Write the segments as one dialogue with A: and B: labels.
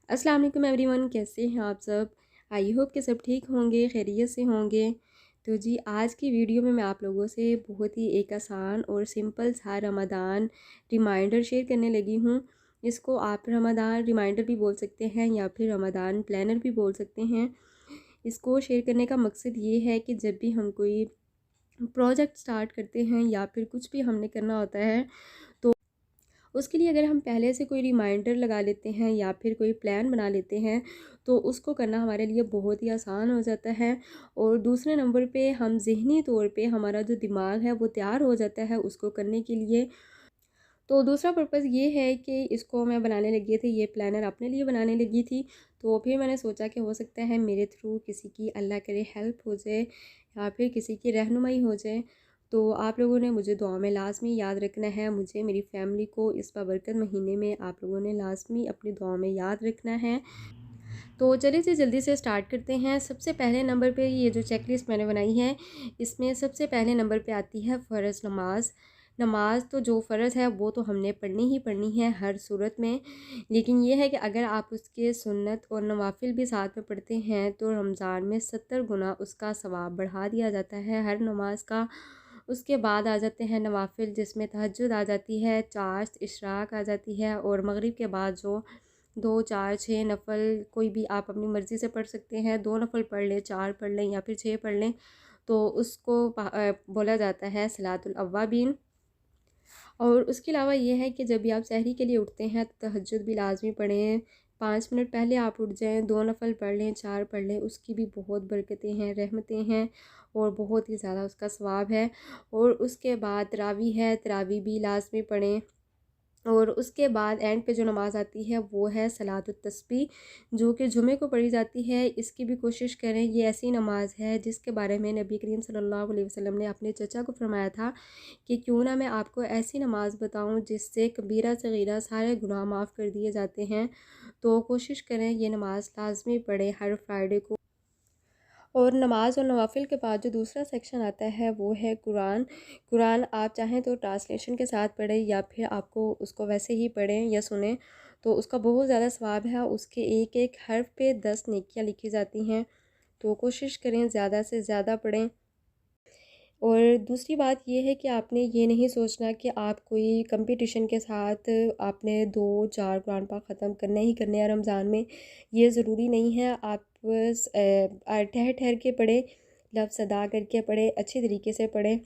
A: अस्सलाम वालेकुम एवरीवन, कैसे हैं आप सब। आई होप कि सब ठीक होंगे, खैरियत से होंगे। तो जी आज की वीडियो में मैं आप लोगों से बहुत ही एक आसान और सिंपल सा रमज़ान रिमाइंडर शेयर करने लगी हूँ। इसको आप रमज़ान रिमाइंडर भी बोल सकते हैं या फिर रमज़ान प्लानर भी बोल सकते हैं। इसको शेयर करने का मकसद ये है कि जब भी हम कोई प्रोजेक्ट स्टार्ट करते हैं या फिर कुछ भी हमने करना होता है, तो उसके लिए अगर हम पहले से कोई रिमाइंडर लगा लेते हैं या फिर कोई प्लान बना लेते हैं तो उसको करना हमारे लिए बहुत ही आसान हो जाता है। और दूसरे नंबर पे हम ज़हनी तौर पे हमारा जो दिमाग है वो तैयार हो जाता है उसको करने के लिए। तो दूसरा पर्पज़ ये है कि इसको मैं बनाने लगी थी, ये प्लानर अपने लिए बनाने लगी थी। तो फिर मैंने सोचा कि हो सकता है मेरे थ्रू किसी की अल्लाह करे हेल्प हो जाए या फिर किसी की रहनुमाई हो जाए। तो आप लोगों ने मुझे दुआ में लाज़मी याद रखना है, मुझे मेरी फ़ैमिली को इस बाबरकत महीने में आप लोगों ने लाज़मी अपनी दुआ में याद रखना है। तो चलिए जी जल्दी से स्टार्ट करते हैं। सबसे पहले नंबर पे ये जो चेकलिस्ट मैंने बनाई है, इसमें सबसे पहले नंबर पे आती है फ़र्ज़ नमाज़। नमाज़ तो जो फ़र्ज़ है वो तो हमने पढ़नी ही पढ़नी है हर सूरत में, लेकिन ये है कि अगर आप उसके सुन्नत और नवाफ़िल भी साथ में पढ़ते हैं तो रमज़ान में 70 गुना उसका सवाब बढ़ा दिया जाता है हर नमाज का। उसके बाद आ जाते हैं नवाफ़िल, जिसमें तहज्जुद आ जाती है, चाश्त, इशराक आ जाती है और मगरिब के बाद जो 2, 4, 6 नफ़ल कोई भी आप अपनी मर्ज़ी से पढ़ सकते हैं। 2 नफ़ल पढ़ लें, 4 पढ़ लें या फिर 6 पढ़ लें, तो उसको बोला जाता है सलातुल अव्वाबीन। और उसके अलावा ये है कि जब भी आप सहरी के लिए उठते हैं तो तहज्जुद भी लाज़मी पढ़ें। 5 मिनट पहले आप उठ जाएँ, 2 नफ़ल पढ़ लें, 4 पढ़ लें, उसकी भी बहुत बरकतें हैं, रहमतें हैं और बहुत ही ज़्यादा उसका सवाब है। और उसके बाद तरावी है, तरावी भी लाज़मी पढ़ें। और उसके बाद एंड पे जो नमाज़ आती है वो है सलातुत तस्बीह, जो कि जुमे को पढ़ी जाती है। इसकी भी कोशिश करें, ये ऐसी नमाज है जिसके बारे में नबी करीम सल्लल्लाहु अलैहि वसल्लम ने अपने चचा को फरमाया था कि क्यों ना मैं आपको ऐसी नमाज बताऊं जिससे कबीरा सगीरा सारे गुनाह माफ़ कर दिए जाते हैं। तो कोशिश करें ये नमाज लाजमी पढ़ें हर फ्राइडे को। और नमाज और नवाफिल के बाद जो दूसरा सेक्शन आता है वो है कुरान। कुरान आप चाहें तो ट्रांसलेशन के साथ पढ़ें या फिर आपको उसको वैसे ही पढ़ें या सुने, तो उसका बहुत ज़्यादा सवाब है। उसके एक एक हर्फ पे 10 नेकियां लिखी जाती हैं। तो कोशिश करें ज़्यादा से ज़्यादा पढ़ें। और दूसरी बात ये है कि आपने ये नहीं सोचना कि आप कोई कंपटीशन के साथ आपने 2-4 कुरान पाक ख़त्म करने ही करने हैं रमज़ान में। ये ज़रूरी नहीं है। आप बस ठहर ठहर के पढ़ें, लफ्ज़ अदा करके पढ़ें, अच्छी तरीके से पढ़ें।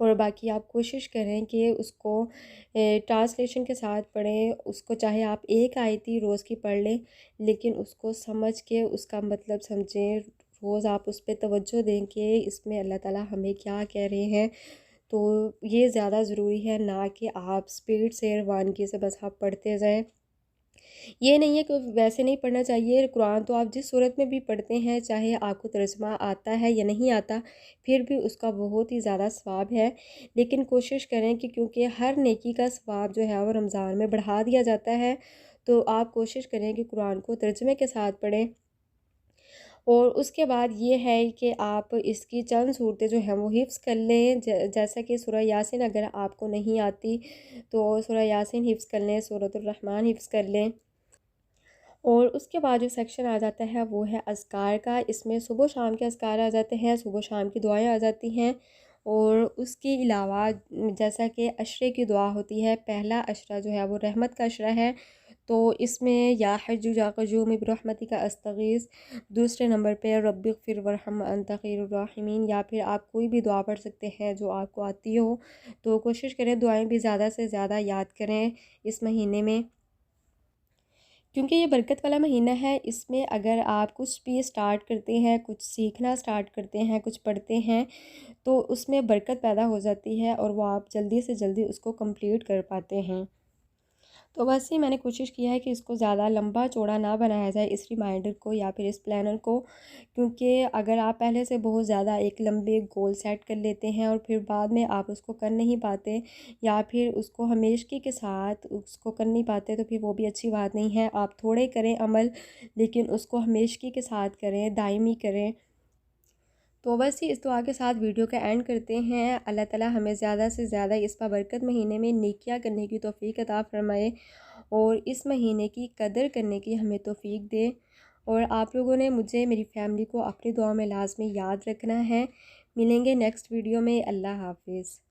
A: और बाकी आप कोशिश करें कि उसको ट्रांसलेशन के साथ पढ़ें। उसको चाहे आप एक आयत ही रोज़ की पढ़ लें, लेकिन उसको समझ के उसका मतलब समझें। रोज़ आप उस पे तवज्जो दें कि इसमें अल्लाह ताला हमें क्या कह रहे हैं। तो ये ज़्यादा ज़रूरी है, ना कि आप स्पीड से रवानगी से बस आप पढ़ते जाएँ। ये नहीं है कि वैसे नहीं पढ़ना चाहिए। कुरान तो आप जिस सूरत में भी पढ़ते हैं, चाहे आपको तर्जुमा आता है या नहीं आता, फिर भी उसका बहुत ही ज़्यादा सवाब है। लेकिन कोशिश करें कि क्योंकि हर नेकी का सवाब जो है वो रमज़ान में बढ़ा दिया जाता है, तो आप कोशिश करें कि कुरान को तर्जुमे के साथ पढ़ें। और उसके बाद ये है कि आप इसकी चंद सूरतें जो हैं वो हिफ्ज़ कर लें। जैसा कि सूरह यासीन अगर आपको नहीं आती तो सूरह यासीन हिफ्ज़ कर लें, सूरतुर रहमान हिफ्ज़ कर लें। और उसके बाद जो सेक्शन आ जाता है वो है अज़कार का। इसमें सुबह शाम के अज़कार आ जाते हैं, सुबह शाम की दुआएं आ जाती हैं। और उसके अलावा जैसा कि अशरे की दुआ होती है, पहला अशरा जो है वो रहमत का अशरा है, तो इसमें या हज्जु या क़य्यूम बिरहमतिका का अस्तगीस। दूसरे नंबर पे रब्बिग़फिर वरहम अंता खैरुर राहिमीन, या फिर आप कोई भी दुआ पढ़ सकते हैं जो आपको आती हो। तो कोशिश करें दुआएं भी ज़्यादा से ज़्यादा याद करें इस महीने में, क्योंकि ये बरकत वाला महीना है। इसमें अगर आप कुछ भी स्टार्ट करते हैं, कुछ सीखना स्टार्ट करते हैं, कुछ पढ़ते हैं, तो उसमें बरकत पैदा हो जाती है और वो आप जल्दी से जल्दी उसको कंप्लीट कर पाते हैं। तो बस ही मैंने कोशिश किया है कि इसको ज़्यादा लंबा चौड़ा ना बनाया जाए, इस रिमाइंडर को या फिर इस प्लानर को। क्योंकि अगर आप पहले से बहुत ज़्यादा एक लंबे गोल सेट कर लेते हैं और फिर बाद में आप उसको कर नहीं पाते या फिर उसको हमेशगी के साथ उसको कर नहीं पाते, तो फिर वो भी अच्छी बात नहीं है। आप थोड़े करें अमल, लेकिन उसको हमेशगी के साथ करें, दायमी करें। तो बस ही इस दुआ के साथ वीडियो का एंड करते हैं। अल्लाह ताला हमें ज़्यादा से ज़्यादा इस बाबरकत महीने में नेकियां करने की तौफीक अता फ़रमाए और इस महीने की कदर करने की हमें तौफीक दे। और आप लोगों ने मुझे, मेरी फ़ैमिली को अपनी दुआ में लाज़मी याद रखना है। मिलेंगे नेक्स्ट वीडियो में। अल्लाह हाफ़िज़।